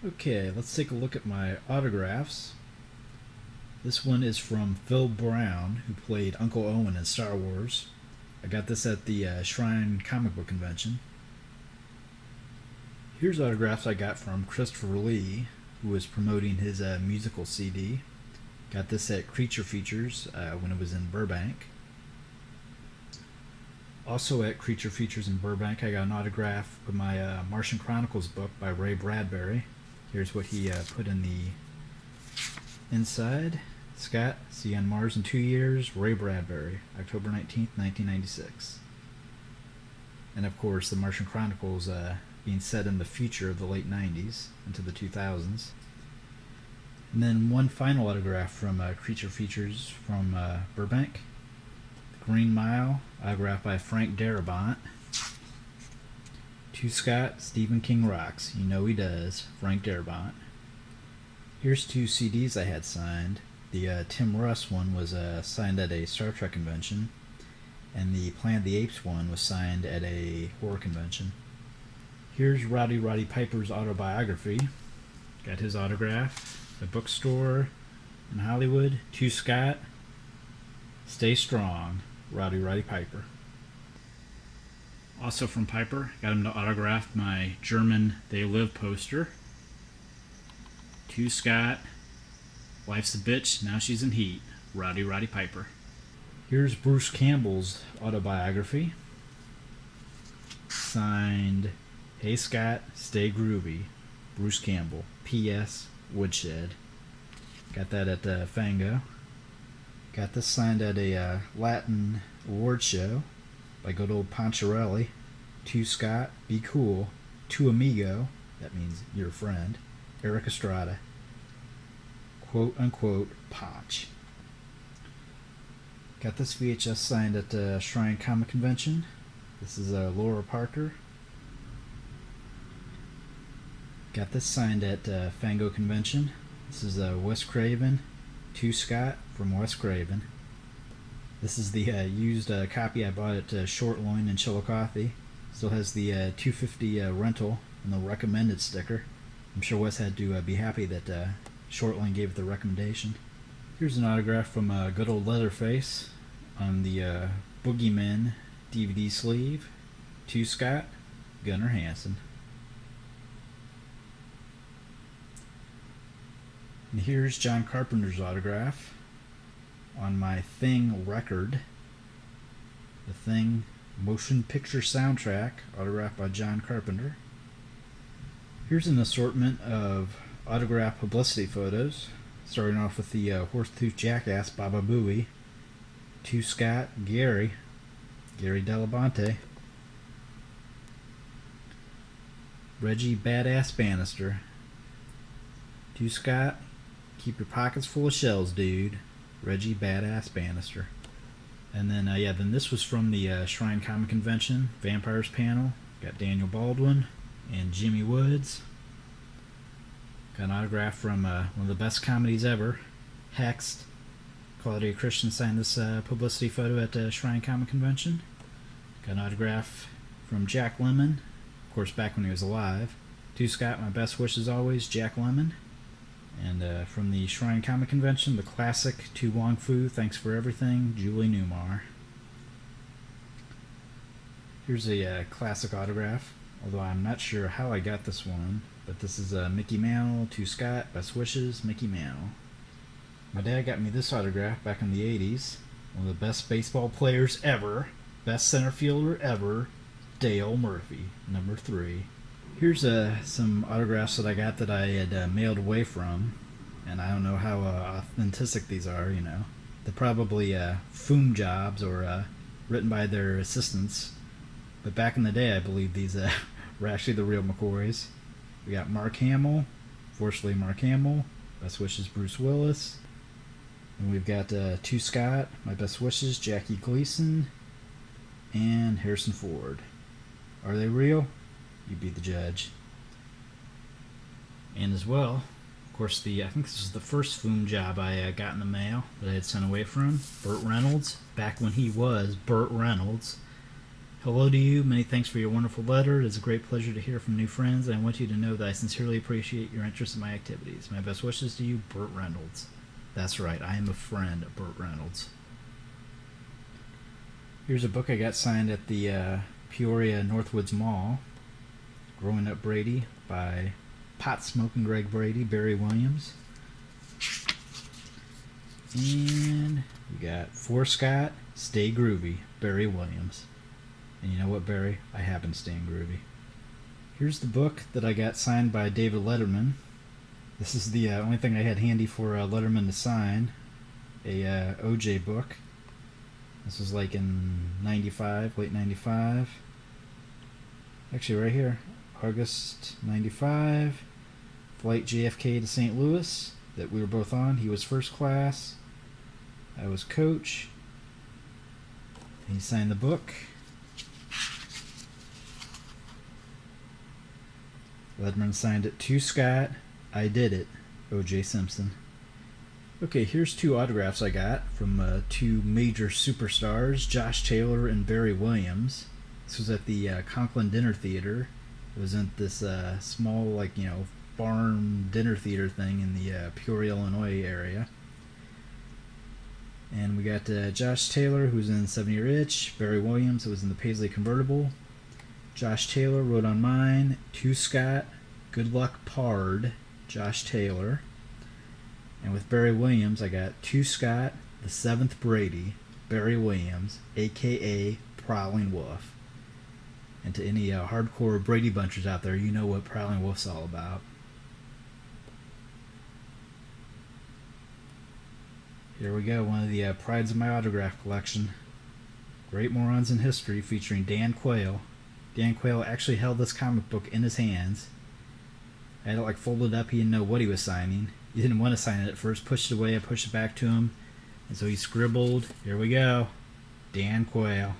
Okay, let's take a look at my autographs. This one is from Phil Brown, who played Uncle Owen in Star Wars. I got this at the Shrine Comic Book Convention. Here's autographs I got from Christopher Lee, who was promoting his musical CD. Got this at Creature Features when it was in Burbank. Also at Creature Features in Burbank, I got an autograph of my Martian Chronicles book by Ray Bradbury. Here's what he put in the inside. Scott, see you on Mars in 2 years. Ray Bradbury, October 19th, 1996. And of course, the Martian Chronicles being set in the future of the late 90s into the 2000s. And then one final autograph from Creature Features from Burbank. The Green Mile, autographed by Frank Darabont. To Scott, Stephen King rocks. You know he does. Frank Darabont. Here's 2 CDs I had signed. The Tim Russ one was signed at a Star Trek convention, and the Planet of the Apes one was signed at a horror convention. Here's Roddy Piper's autobiography. Got his autograph. The bookstore in Hollywood. To Scott, stay strong. Roddy Piper. Also from Piper, got him to autograph my German They Live poster. To Scott, life's a bitch, now she's in heat. Roddy Piper. Here's Bruce Campbell's autobiography. Signed, Hey Scott, stay groovy. Bruce Campbell. P.S. Woodshed. Got that at Fango. Got this signed at a Latin award show by good old Poncherelli. To Scott, be cool. To amigo, that means your friend, Eric Estrada. Quote unquote, Ponch. Got this VHS signed at the Shrine Comic Convention. This is Laura Parker. Got this signed at Fango Convention. This is Wes Craven. To Scott from Wes Craven. This is the used copy I bought at Short Loin in Chillicothe. Still has the $2.50 rental and the recommended sticker. I'm sure Wes had to be happy that Short Loin gave it the recommendation. Here's an autograph from good old Leatherface on the Boogeymen DVD sleeve. To Scott, Gunnar Hansen. And here's John Carpenter's autograph on my Thing record. The Thing motion picture soundtrack, autographed by John Carpenter. Here's an assortment of autographed publicity photos, starting off with the Horsetooth Jackass Baba Booey. To Scott, Gary Delabonte. Reggie Badass Bannister. To Scott, keep your pockets full of shells, dude. Reggie Badass Bannister. And then, then this was from the Shrine Comic Convention, Vampires panel. Got Daniel Baldwin and Jimmy Woods. Got an autograph from one of the best comedies ever, Hexed. Claudia Christian signed this publicity photo at the Shrine Comic Convention. Got an autograph from Jack Lemmon, of course back when he was alive. To Scott, my best wishes always, Jack Lemmon. And from the Shrine Comic Convention, the classic To Wong Fu, thanks for everything, Julie Newmar. Here's a classic autograph, although I'm not sure how I got this one, but this is Mickey Mantle. To Scott, best wishes, Mickey Mantle. My dad got me this autograph back in the 80s. One of the best baseball players ever, best center fielder ever, Dale Murphy, number 3. Here's some autographs that I got that I had mailed away from, and I don't know how authentic these are, you know. They're probably foom jobs or written by their assistants, but back in the day I believe these were actually the real McCoys. We got Mark Hamill, fortunately Mark Hamill, best wishes Bruce Willis. And we've got To Scott, my best wishes, Jackie Gleason, and Harrison Ford. Are they real? You be the judge. And as well, of course, I think this was the first foom job I got in the mail that I had sent away from Burt Reynolds, back when he was Burt Reynolds. Hello to you. Many thanks for your wonderful letter. It is a great pleasure to hear from new friends, and I want you to know that I sincerely appreciate your interest in my activities. My best wishes to you, Burt Reynolds. That's right, I am a friend of Burt Reynolds. Here's a book I got signed at the Peoria Northwoods Mall. Growing Up Brady by Pot Smoking Greg Brady, Barry Williams. And we got For Scott, Stay Groovy, Barry Williams. And you know what, Barry? I have been staying groovy. Here's the book that I got signed by David Letterman. This is the only thing I had handy for Letterman to sign. A OJ book. This was like in 95, late 95. Actually, right here. August 95. Flight JFK to St. Louis that we were both on. He was first class. I was coach. He signed the book. Letterman signed it to Scott. I did it. O.J. Simpson. Okay, here's two autographs I got from two major superstars, Josh Taylor and Barry Williams. This was at the Conklin Dinner Theater. It was in this small, farm dinner theater thing in the Peoria, Illinois area. And we got Josh Taylor, who's in 7-Year Itch. Barry Williams, who was in the Paisley Convertible. Josh Taylor wrote on mine, to Scott, good luck Pard, Josh Taylor. And with Barry Williams, I got to Scott, the 7th Brady, Barry Williams, a.k.a. Prowling Wolf. And to any hardcore Brady Bunchers out there, you know what Prowling Wolf's all about. Here we go, one of the prides of my autograph collection. Great Morons in History, featuring Dan Quayle. Dan Quayle actually held this comic book in his hands. I had it folded up. He didn't know what he was signing. He didn't want to sign it at first. Pushed it away. I pushed it back to him. And so he scribbled, here we go, Dan Quayle.